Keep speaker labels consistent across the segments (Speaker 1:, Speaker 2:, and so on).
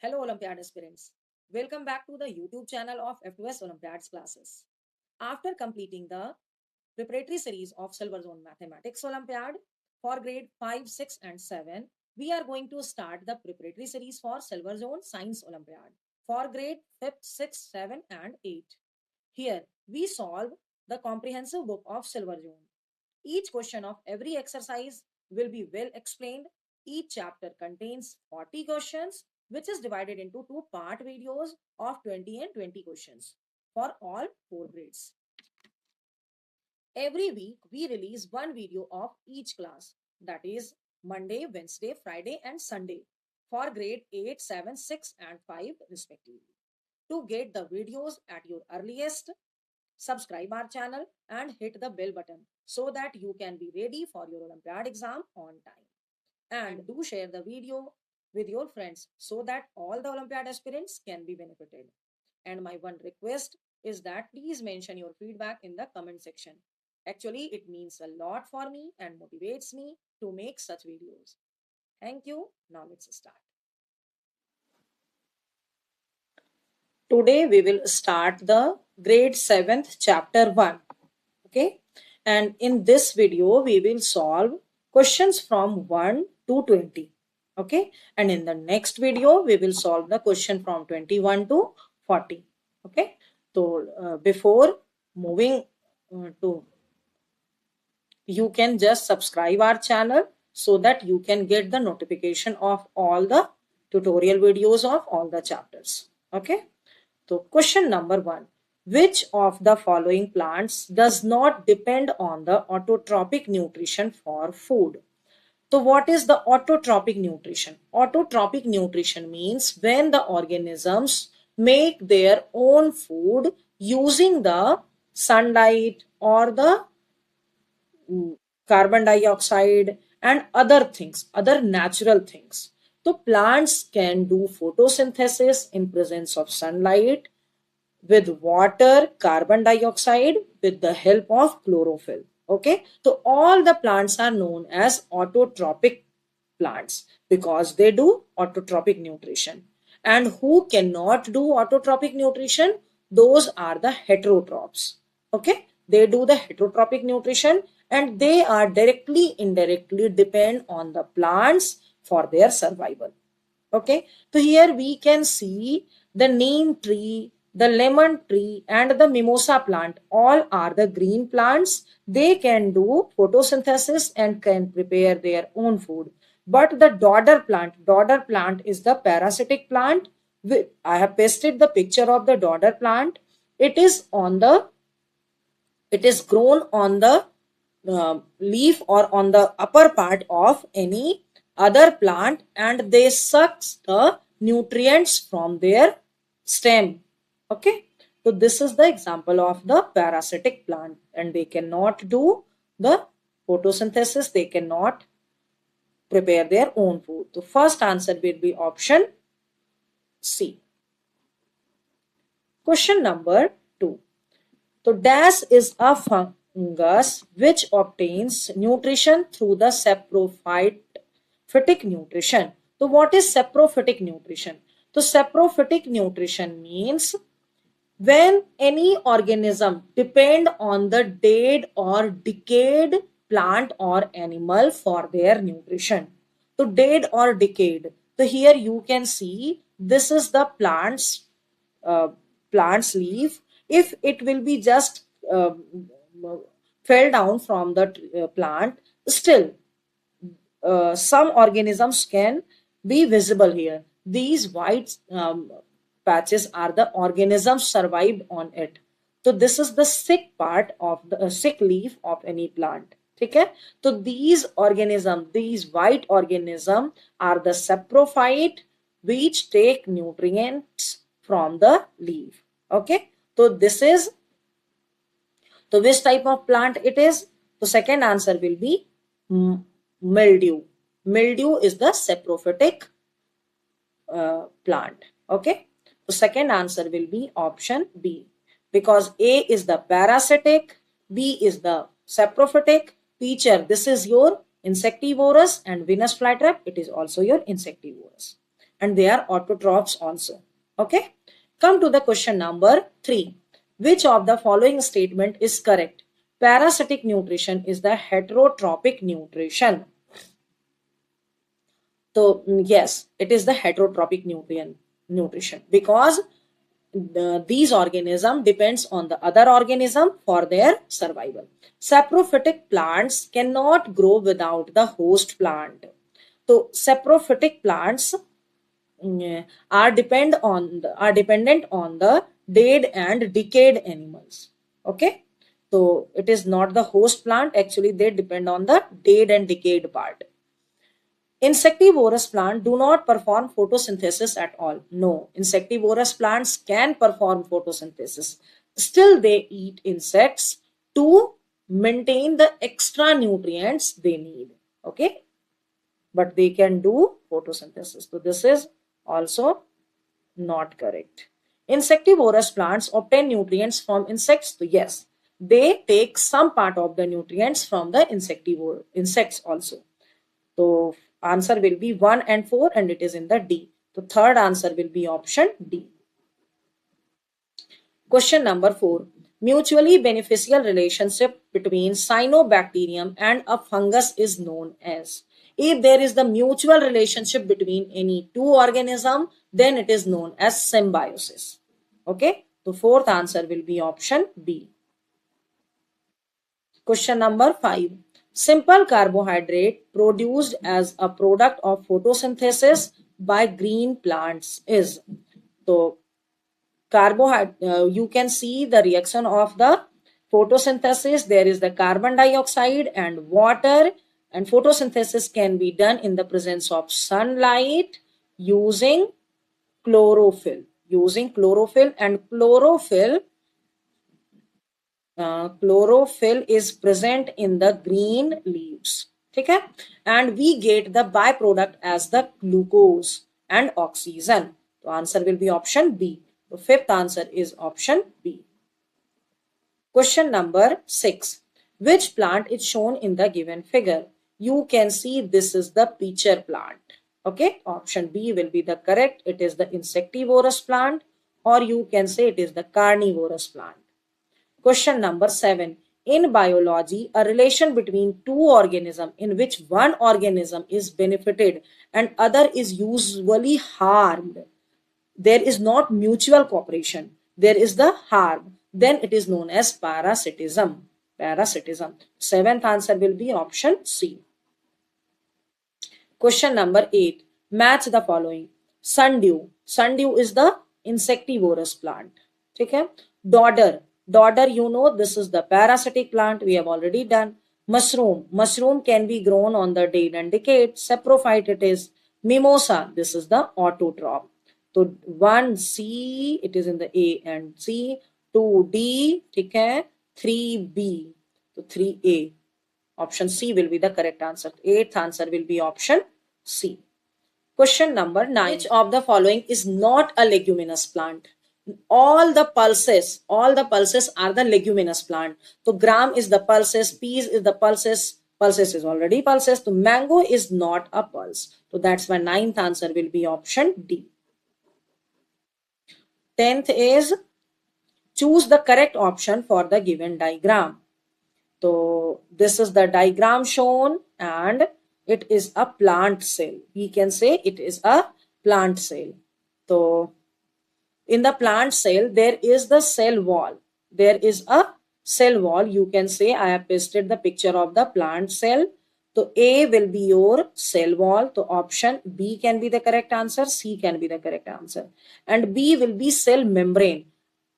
Speaker 1: Hello, Olympiad aspirants. Welcome back to the YouTube channel of F2S Olympiads classes. After completing the preparatory series of Silver Zone Mathematics Olympiad for grade 5, 6, and 7, we are going to start the preparatory series for Silver Zone Science Olympiad for grade 5th, 6th, 7, and 8. Here, we solve the comprehensive book of Silver Zone. Each question of every exercise will be well explained. Each chapter contains 40 questions, which is divided into two part videos of 20 and 20 questions for all four grades. Every week, we release one video of each class, that is Monday, Wednesday, Friday, and Sunday for grade 8, 7, 6, and 5 respectively. To get the videos at your earliest, subscribe our channel and hit the bell button so that you can be ready for your Olympiad exam on time. And do share the video with your friends so that all the Olympiad aspirants can be benefited. And my one request is that please mention your feedback in the comment section. Actually, it means a lot for me and motivates me to make such videos. Thank you. Now let's start. Today we will start the grade 7th chapter 1. Okay. And in this video, we will solve questions from 1 to 20. Okay. And in the next video, we will solve the question from 21 to 40. Okay. So before moving to, you can just subscribe our channel so that you can get the notification of all the tutorial videos of all the chapters. Okay. So question number 1. Which of the following plants does not depend on the autotrophic nutrition for food? So what is the autotrophic nutrition? Autotrophic nutrition means when the organisms make their own food using the sunlight or the carbon dioxide and other things, other natural things. So plants can do photosynthesis in presence of sunlight with water, carbon dioxide with the help of chlorophyll. Okay, so all the plants are known as autotrophic plants because they do autotrophic nutrition. And who cannot do autotrophic nutrition? Those are the heterotrophs. Okay, they do the heterotrophic nutrition and they are directly, indirectly depend on the plants for their survival. Okay, so here we can see the neem tree, the lemon tree, and the mimosa plant. All are the green plants. They can do photosynthesis and can prepare their own food. But the dodder plant is the parasitic plant. I have pasted the picture of the dodder plant. It is on the, it is grown on the leaf or on the upper part of any other plant and they suck the nutrients from their stem. Okay, so this is the example of the parasitic plant and they cannot do the photosynthesis, they cannot prepare their own food. So first answer will be option C. Question number 2. So dash is a fungus which obtains nutrition through the saprophytic nutrition. So what is saprophytic nutrition? So saprophytic nutrition means when any organism depend on the dead or decayed plant or animal for their nutrition. So dead or decayed. So here you can see this is the uh, plant's leaf. If it will be just fell down from the plant, still some organisms can be visible here. These white patches are the organisms survived on it. So this is the sick part of the sick leaf of any plant. Okay? So these organisms, these white organisms are the saprophyte which take nutrients from the leaf. Okay? So this is, so which type of plant it is? The second answer will be mildew. Mildew is the saprophytic plant. Okay. The second answer will be option B because A is the parasitic, B is the saprophytic. Teacher, this is your insectivorous and Venus flytrap. It is also your insectivorous. and they are autotrophs also. Okay. Come to the question number 3. Which of the following statement is correct? Parasitic nutrition is the heterotrophic nutrition. So yes, it is the heterotrophic nutrition because these organism depends on the other organism for their survival. Saprophytic plants cannot grow without the host plant. So saprophytic plants are dependent on the dead and decayed animals. Okay, so it is not the host plant. Actually, they depend on the dead and decayed part. Insectivorous plants do not perform photosynthesis at all. No, insectivorous plants can perform photosynthesis. Still, they eat insects to maintain the extra nutrients they need. Okay, but they can do photosynthesis. So this is also not correct. Insectivorous plants obtain nutrients from insects. So yes, they take some part of the nutrients from the insects also. So answer will be 1 and 4 and it is in the D. The third answer will be option D. Question number 4. Mutually beneficial relationship between cyanobacterium and a fungus is known as. If there is the mutual relationship between any two organisms, then it is known as symbiosis. Okay. The fourth answer will be option B. Question number 5. Simple carbohydrate produced as a product of photosynthesis by green plants is. So carbohydrate, you can see the reaction of the photosynthesis. There is the carbon dioxide and water, and photosynthesis can be done in the presence of sunlight using chlorophyll. And chlorophyll is present in the green leaves. Okay, and we get the byproduct as the glucose and oxygen. The answer will be option B. The fifth answer is option B. Question number 6. Which plant is shown in the given figure? You can see this is the pitcher plant. Okay, option B will be the correct. It is the insectivorous plant, or you can say it is the carnivorous plant. Question number 7. In biology, a relation between two organisms in which one organism is benefited and other is usually harmed. There is not mutual cooperation. There is the harm. Then it is known as parasitism. Seventh answer will be option C. Question number 8. Match the following. Sundew. Sundew is the insectivorous plant. Okay. Dodder. Dodder, you know, this is the parasitic plant. We have already done. Mushroom. Mushroom can be grown on the dead and decayed. Saprophyte it is. Mimosa. This is the autotroph. So 1C, it is in the A and C. 2D, okay, 3B. So 3A. Option C will be the correct answer. Eighth answer will be option C. Question number 9. Which of the following is not a leguminous plant? All the pulses are the leguminous plant. So gram is the pulses, peas is the pulses, pulses is already pulses. So mango is not a pulse. So that's my ninth answer will be option D. 10th is choose the correct option for the given diagram. So this is the diagram shown and it is a plant cell. We can say it is a plant cell. So in the plant cell, there is the cell wall. There is a cell wall. You can say I have pasted the picture of the plant cell. So A will be your cell wall. So option B can be the correct answer. C can be the correct answer. And B will be cell membrane.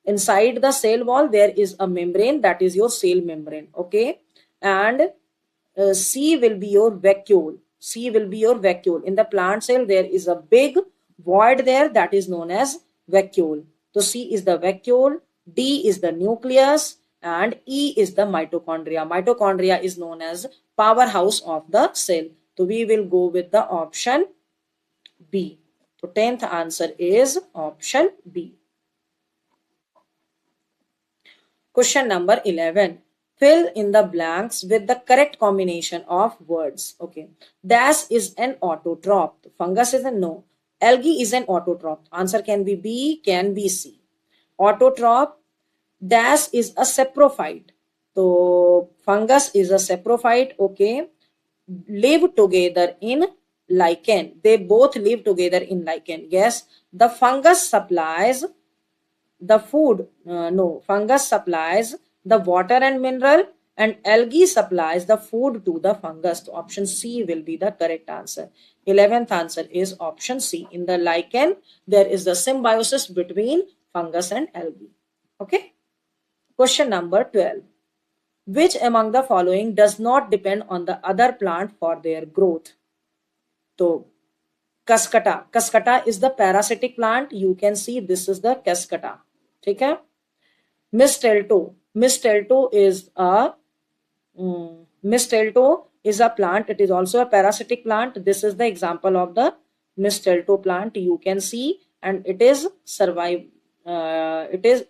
Speaker 1: Inside the cell wall, there is a membrane, that is your cell membrane. Okay. And C will be your vacuole. C will be your vacuole. In the plant cell, there is a big void there that is known as vacuole. So C is the vacuole, D is the nucleus, and E is the mitochondria. Mitochondria is known as powerhouse of the cell. So we will go with the option B. So 10th answer is option B. Question number 11. Fill in the blanks with the correct combination of words. Okay. Dash is an autotroph. Fungus is a no. Algae is an autotroph. Answer can be B, can be C. Autotroph. Dash is a saprophyte. So fungus is a saprophyte. Okay. Live together in lichen. They both live together in lichen. Yes. The fungus supplies the food. No, fungus supplies the water and mineral, and algae supplies the food to the fungus. So option C will be the correct answer. 11th answer is option C. In the lichen, there is the symbiosis between fungus and algae. Okay. Question number 12. Which among the following does not depend on the other plant for their growth? So, Cascata. Cascata is the parasitic plant. You can see this is the Cascata. Okay? Mistletoe. Mistletoe is a plant. It is also a parasitic plant. This is the example of the mistletoe plant. You can see, and it is survive. It is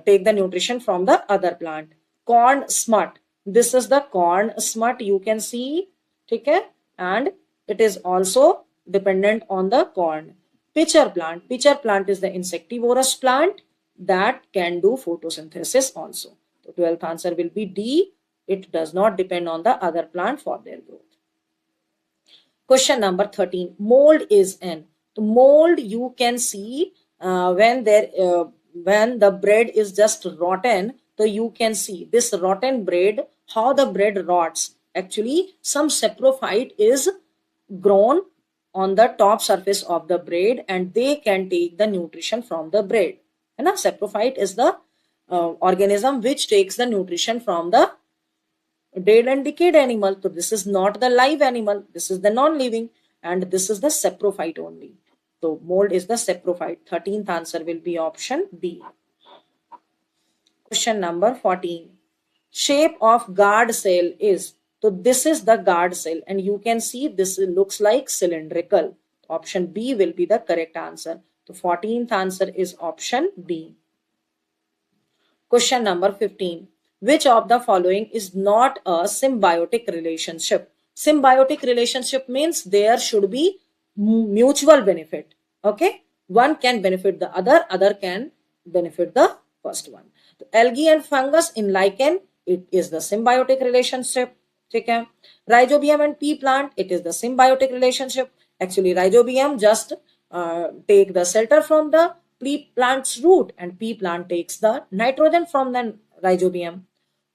Speaker 1: take the nutrition from the other plant. Corn smut. This is the corn smut. You can see, okay, and it is also dependent on the corn. Pitcher plant. Pitcher plant is the insectivorous plant that can do photosynthesis also. The 12th answer will be D. It does not depend on the other plant for their growth. Question number 13. Mold is an. Mold, you can see when the bread is just rotten, so you can see this rotten bread, how the bread rots. Actually, some saprophyte is grown on the top surface of the bread, and they can take the nutrition from the bread. And a saprophyte is the organism which takes the nutrition from the dead and decayed animal. So this is not the live animal, this is the non-living, and this is the saprophyte only. So mold is the saprophyte. 13th answer will be option B. Question number 14. Shape of guard cell is. So this is the guard cell, and you can see this looks like cylindrical. Option B will be the correct answer. The 14th answer is option B. Question number 15. Which of the following is not a symbiotic relationship? Symbiotic relationship means there should be mutual benefit. Okay, one can benefit the other can benefit the first one. The algae and fungus in lichen, it is the symbiotic relationship. Okay. Rhizobium and pea plant, it is the symbiotic relationship. Actually, rhizobium just take the shelter from the pea plant's root, and pea plant takes the nitrogen from the rhizobium.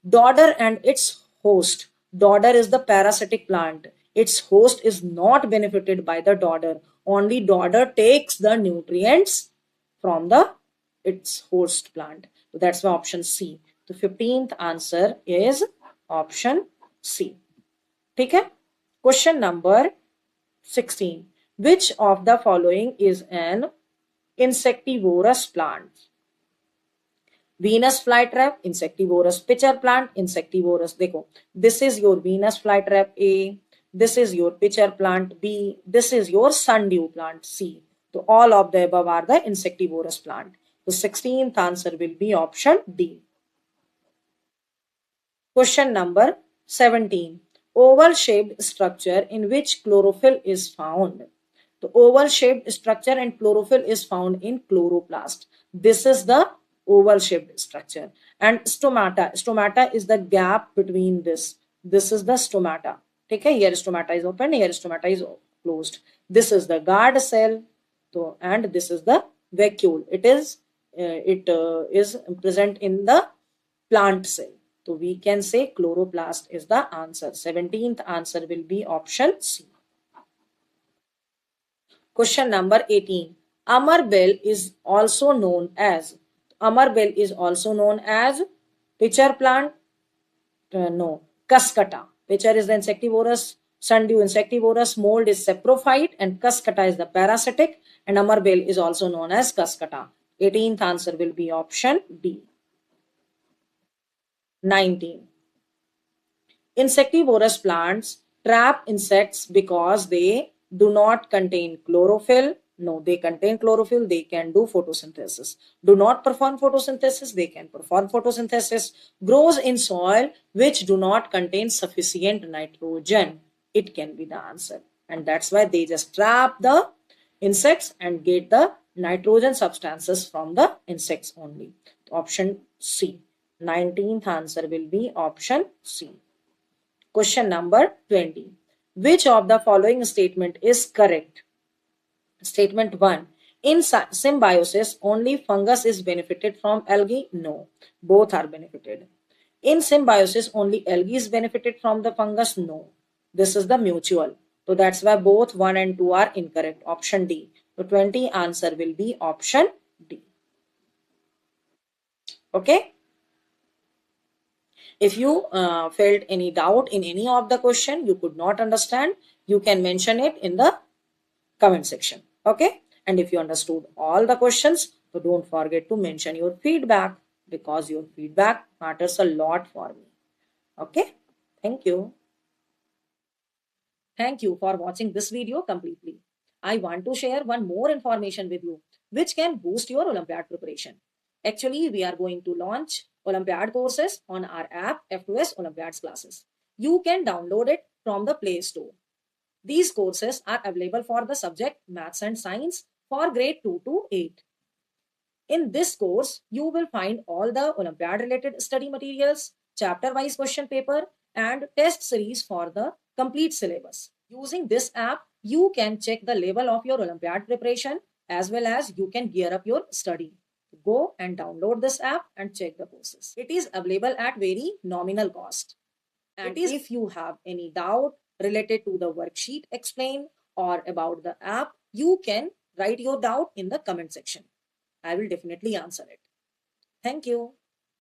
Speaker 1: Dodder and its host. Dodder is the parasitic plant. Its host is not benefited by the dodder. Only dodder takes the nutrients from its host plant. So that's why option C. The 15th answer is option C. Okay? Question number 16. Which of the following is an insectivorous plant? Venus flytrap, insectivorous. Pitcher plant, insectivorous. Dekho, this is your Venus flytrap A. This is your pitcher plant B. This is your sundew plant C. So all of the above are the insectivorous plant. The 16th answer will be option D. Question number 17. Oval shaped structure in which chlorophyll is found. The oval shaped structure and chlorophyll is found in chloroplast. This is the oval shaped structure. And stomata. Stomata is the gap between this. This is the stomata. Okay, here stomata is open, here stomata is closed. This is the guard cell, so, and this is the vacuole. It is present in the plant cell. So we can say chloroplast is the answer. 17th answer will be option C. Question number 18. Amarbel is also known as. Amarbel is also known as pitcher plant. No, Cascata. Pitcher is the insectivorous, sundew insectivorous, mold is saprophyte, and Cascata is the parasitic, and Amarbel is also known as Cascata. 18th answer will be option D. 19. Insectivorous plants trap insects because they do not contain chlorophyll. No, they contain chlorophyll. They can do photosynthesis. Do not perform photosynthesis. They can perform photosynthesis. Grows in soil which do not contain sufficient nitrogen. It can be the answer. And that's why they just trap the insects and get the nitrogen substances from the insects only. Option C. 19th answer will be option C. Question number 20. Which of the following statement is correct? Statement 1. In symbiosis, only fungus is benefited from algae? No, both are benefited. In symbiosis, only algae is benefited from the fungus? No. This is the mutual. So that's why both 1 and 2 are incorrect. Option D. So 20 answer will be option D. Okay. If you felt any doubt in any of the question, you could not understand, you can mention it in the comment section. Okay. And if you understood all the questions, so don't forget to mention your feedback, because your feedback matters a lot for me. Okay. Thank you. Thank you for watching this video completely. I want to share one more information with you, which can boost your Olympiad preparation. Actually, we are going to launch Olympiad courses on our app F2S Olympiads classes. You can download it from the Play Store. These courses are available for the subject Maths and Science for grade 2 to 8. In this course, you will find all the Olympiad related study materials, chapter wise question paper, and test series for the complete syllabus. Using this app, you can check the level of your Olympiad preparation as well as you can gear up your study. Go and download this app and check the courses. It is available at very nominal cost. And if you have any doubt related to the worksheet explained or about the app, you can write your doubt in the comment section. I will definitely answer it. Thank you.